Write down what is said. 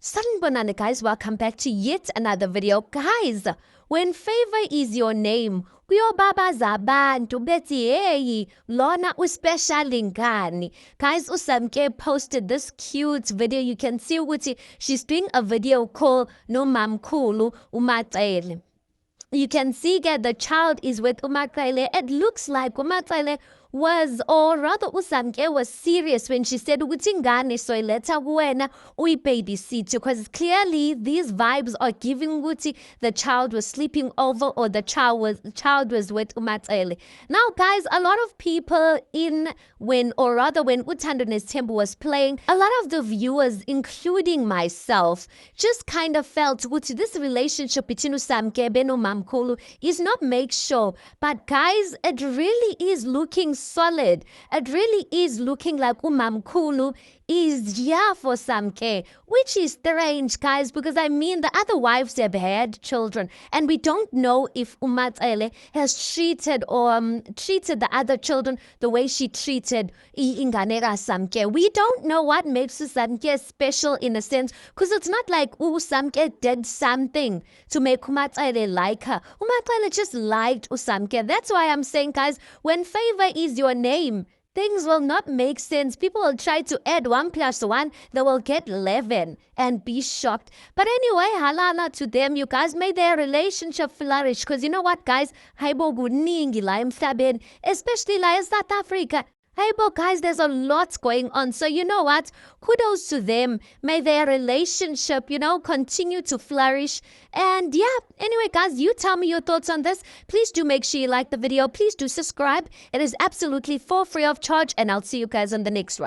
Sanibonani guys, welcome back to yet another video. Guys, when favor is your name, kuyobabaza abantu bethi hey lona uspecial ngani. Guys, uSamke posted this cute video. You can see ukuthi she's doing a video called no MaMkhulu MaKhwela. You can see that the child is with MaKhwela. It looks like MaKhwela was, or rather uSamke was serious when she said ukuthi ingane soyiletha kuwena uyibabysit, because clearly these vibes are giving ukuthi the child was sleeping over or the child was with MaKhwela. Now guys, a lot of people when Uthando Nesthembu was playing, a lot of the viewers, including myself, just kind of felt ukuthi this relationship between uSamke beno MaMkhulu is not make sure. But guys, it really is looking solid. It really is looking like MaMkhulu is here for Samke, which is strange, guys, because I mean the other wives have had children, and we don't know if MaKhwela has treated the other children the way she treated Inganera Samke. We don't know what makes Samke special in a sense, because it's not like Samke did something to make MaKhwela like her. MaKhwela just liked Samke. That's why I'm saying, guys, when favor is your name, things will not make sense. People will try to add 1 + 1. They will get 11 and be shocked. But anyway, halala to them, you guys. May their relationship flourish. Because you know what, guys? Haibo kuningi la emhlabeni, especially la in South Africa. Haibo, guys, there's a lot going on. So you know what? Kudos to them. May their relationship, continue to flourish. And yeah, anyway, guys, you tell me your thoughts on this. Please do make sure you like the video. Please do subscribe. It is absolutely for free of charge. And I'll see you guys on the next one.